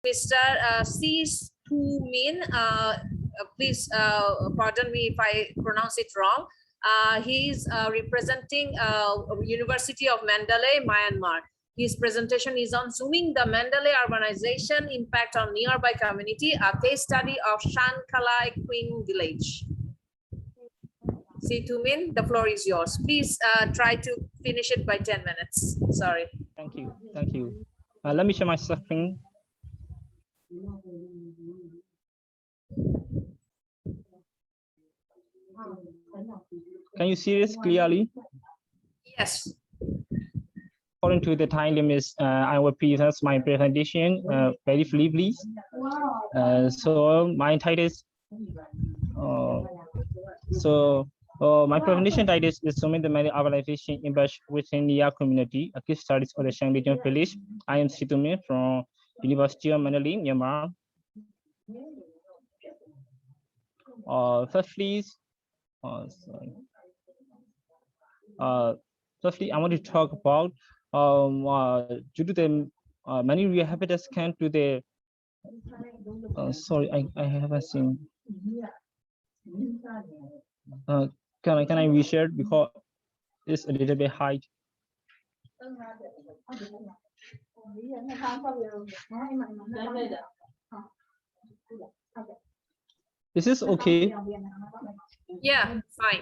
Mr. C. Min, please pardon me if I pronounce it wrong. He is representing University of Mandalay, Myanmar. His presentation is on zooming the Mandalay urbanization impact on nearby community, a case study of Shan, Kalay, Kyun village. C. Min, the floor is yours. Please try to finish it by 10 minutes. Sorry. Thank you. Thank you. Let me share my screen. Can you see this clearly? Yes. According to the time limits, I will present my presentation very briefly, please. So my title is my presentation title is Assuming the Mandalay Urbanization Impact within the community, a case studies of the Shan region village. I am Tutor from University of Mandalay, Myanmar. Firstly, I want to talk about due to the many rehabilitators can do the sorry, I haven't seen. Can I reshare because it's a little bit high. Is this okay? Yeah, fine.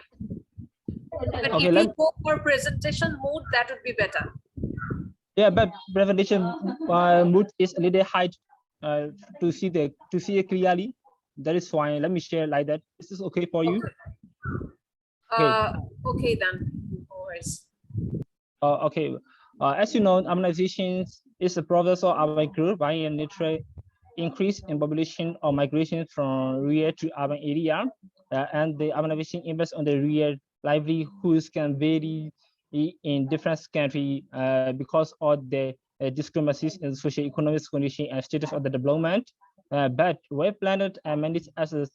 But okay, if you go for presentation mode, that would be better. Yeah, but presentation mode is a little high to see it clearly. That is fine. Let me share like that. Is this okay for you? Okay then. No worries. Okay. As you know, urbanization is a process of our group by a natural increase in population or migration from rural to urban area, and the urbanization impacts on the rural livelihoods can vary in different countries because of the discrepancies in socio-economic condition and status of the development. But where planet managed is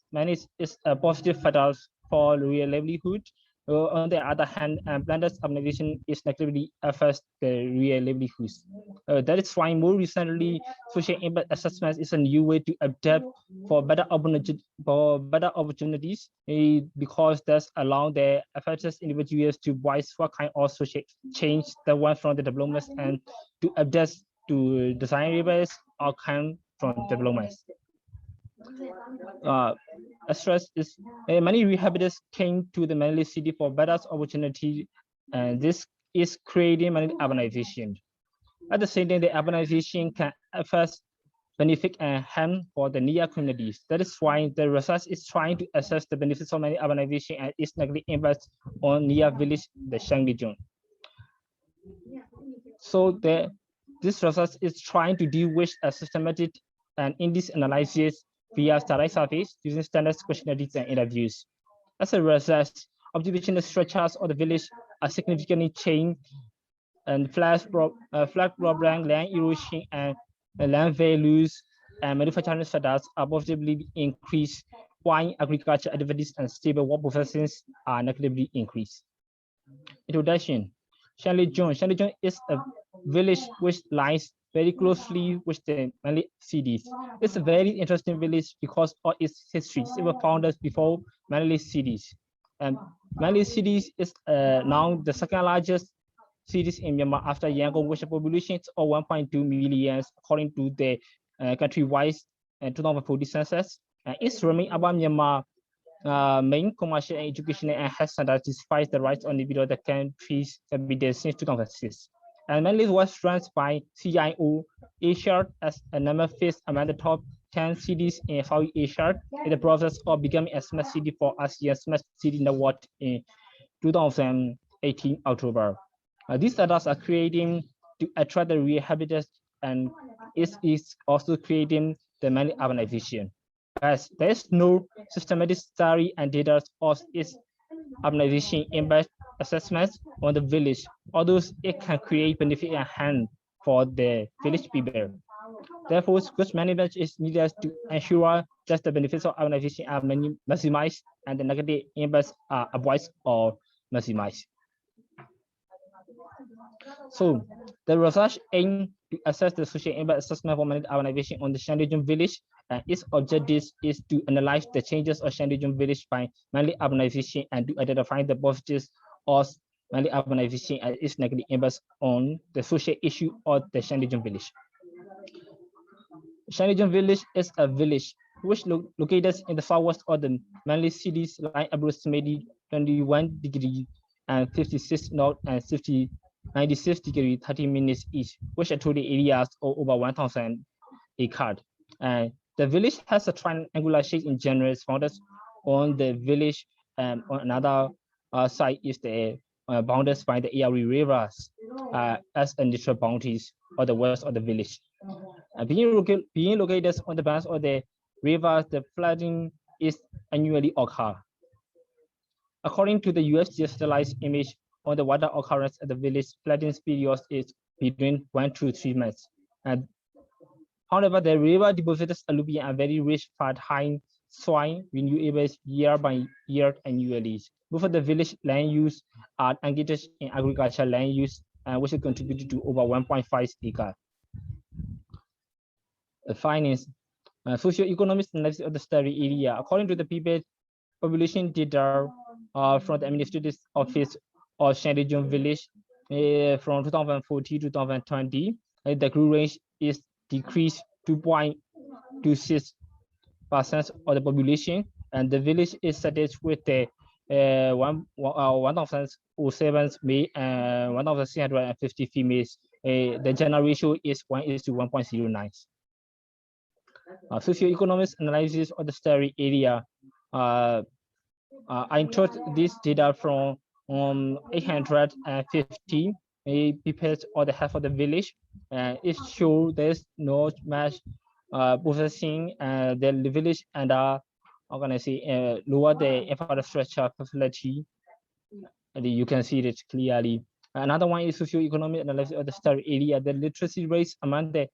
a positive factor for rural livelihood. On the other hand, planet's urbanization is negatively affects the real livelihoods. That is why more recently, social impact assessment is a new way to adapt for better opportunities because that's allow the affected individuals to voice what kind of social change they want from the developments and to adapt to desirable outcome from developments. Stress is many rehabilitators came to the Mandalay city for better opportunity, and this is creating many urbanization. At the same time, the urbanization can affect benefit and harm for the near communities. That is why the research is trying to assess the benefits of many urbanization and its negative impact on near village, the Shan region. So this research is trying to deal with a systematic and in-depth analysis via satellite surveys using standard questionnaires and interviews. As a result, observational structures of the village are significantly changed, and flat problem, land erosion, and land values and manufacturing standards are positively increased, while agriculture activities and stable work processes are negatively increased. Introduction. Shan region is a village which lies very closely with the Mandalay cities. It's a very interesting village because of its history. It was founded before Mandalay cities. And Mandalay cities is now the second largest cities in Myanmar after Yangon, with a population of 1.2 million, according to the country-wide 2040 census. It's remain about Myanmar main commercial and educational and health center despite the rights on the below the countries have been there since 2006. And mainly was ranked by CIO Asia as a number 5th among the top 10 cities in Southeast Asia in the process of becoming a smart city for ASEAN Smart City in the world in 2018 October. These standards are creating to attract the real habitats, and it is also creating the many urbanization. As there is no systematic study and data of its urbanization impact assessment on the village, although it can create benefit and harm for the village people. Therefore, good management is needed to ensure that the benefits of urbanization are maximized and the negative impacts are avoided or maximized. So the research aims to assess the social impact assessment for Mandalay Urbanization on the Shan region village. And its objective is to analyze the changes of Shan region village by Mandalay Urbanization and to identify the positives of Mandalay Urbanization and its negative impacts on the social issue of the Shan region village. Shan region village is a village which located in the southwest of the Mandalay city's line approximately 21 degrees and 56 north and 96 degrees 30 minutes east, which are total areas of over 1,000 acres. And the village has a triangular shape in general, founded on the village, and on another side is the bounded by the Erie rivers as a natural boundaries of the west of the village. Being located on the banks of the river, the flooding is annually occur. According to the USGS satellite image on the water occurrence at the village, flooding period is between 1 to 3 months. And however, the river deposits alluvium and very rich fertile soil renewables year by year annually. Both of the village land use are engaged in agricultural land use, which has contributed to over 1.5 acres. Finance, socioeconomics analysis of the study area. According to the people population data from the Administrative Office of Shan Region Village from 2014 to 2020, the growth rate is decreased 2.26% of the population, and the village is settled with the 1,007 male and 1,650 females. The gender ratio is 1:1.09. Socioeconomics analysis of the study area. I took this data from 850 people or the half of the village. It shows there's no much processing the village and lower the infrastructure facility. And you can see it clearly. Another one is socioeconomic analysis of the study area. The literacy rates among the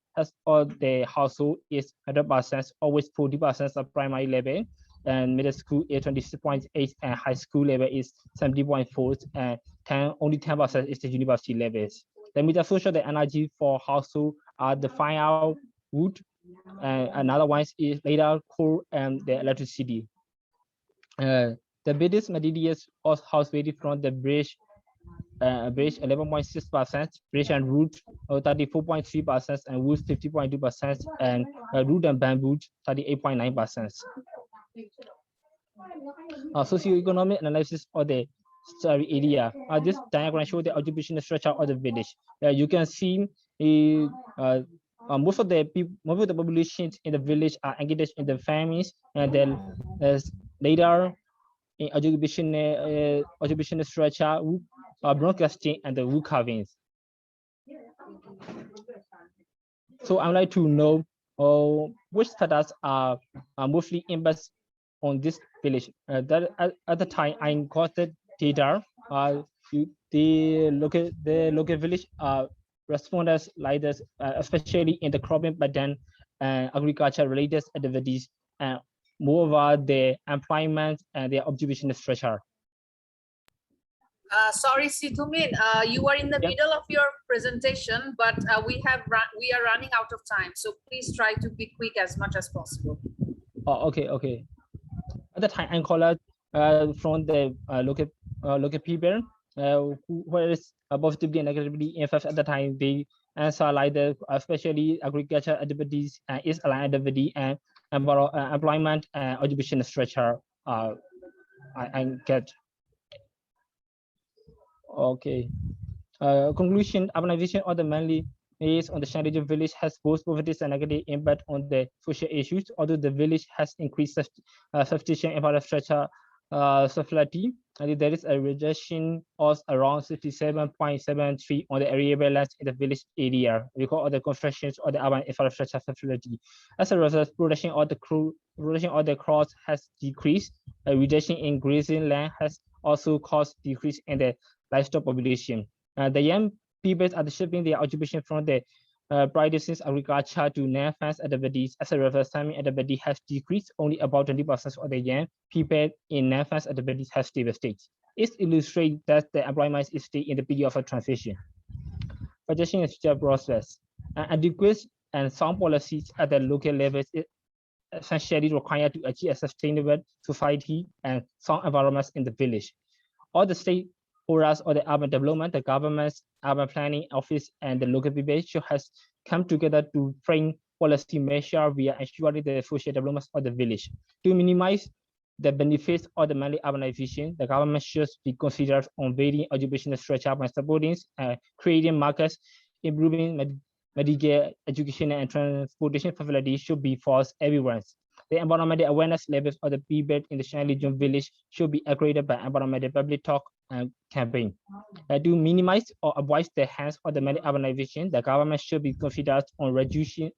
household is 100%, always 40% of primary level, and middle school is 26.8, and high school level is 70.4, and only 10% is the university levels. The media social the energy for household are the firewood, and another one is later coal and the electricity. The biggest materials of house vary from the bridge 11.6%, bridge and root 34.3%, and wood 50.2%, and root and bamboo 38.9%. Socioeconomic analysis of the study area. This diagram shows the occupational structure of the village. You can see most of the populations in the village are engaged in the farming, and then later in occupational structure, broadcasting and the wood carvings. So I'd like to know which status are mostly invested on this village. That at the time I got the data. The local village responders like this, especially in the cropping, but then agriculture related activities, and moreover the employment and the observation structure. Sorry, Situmin, you are in the middle of your presentation, but we are running out of time. So please try to be quick as much as possible. Oh, okay. At the time, I called from the local people who was positively and negatively infected at the time. They answer like the especially agriculture activities and is aligned activity and employment and observation structure. I get. Okay. Conclusion: urbanization of the Mandalay is on the Shan region village has both positive and negative impact on the social issues. Although the village has increased sufficient infrastructure facility, and there is a reduction of around 67.73 on the arable land in the village area because of the constructions of the urban infrastructure facility. As a result, production of the crops has decreased. A reduction in grazing land has also caused decrease in the livestock population. The young people are shifting their occupation from the practicing agriculture to non-farm activities. As a result, farming activity has decreased. Only about 20% of the young people in non-farm activities have stable states. It illustrates that the employment is still in the period of a transition. Projection is still process. Adequate and sound policies at the local levels is essentially required to achieve a sustainable society and sound environments in the village. All the stakeholders of the urban development, the government's urban planning office, and the local people has come together to frame policy measures via ensuring the social development of the village. To minimize the benefits of the Mandalay urbanization, the government should be considered on varying occupational structure by supporting creating markets, improving medical education and transportation facilities should be for everyone. The environmental awareness levels of the people in the Shan region village should be upgraded by environmental public talk and campaign. To minimize or avoid the hands of the Mandalay urbanization, the government should be considered on reducing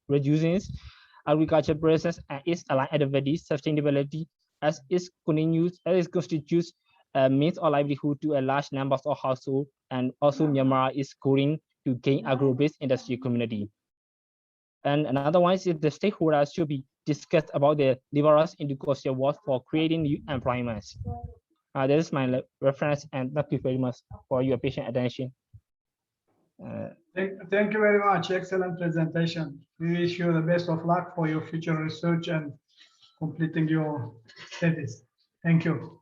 agriculture presence and its aligned activities, sustainability as it constitutes a means of livelihood to a large number of households, and also Myanmar is going to gain agro-based industry community. And another one is the stakeholders should be discussed about the leverage into social work for creating new employments. That is my reference, and thank you very much for your patient attention. Thank you very much. Excellent presentation. We wish you the best of luck for your future research and completing your studies. Thank you.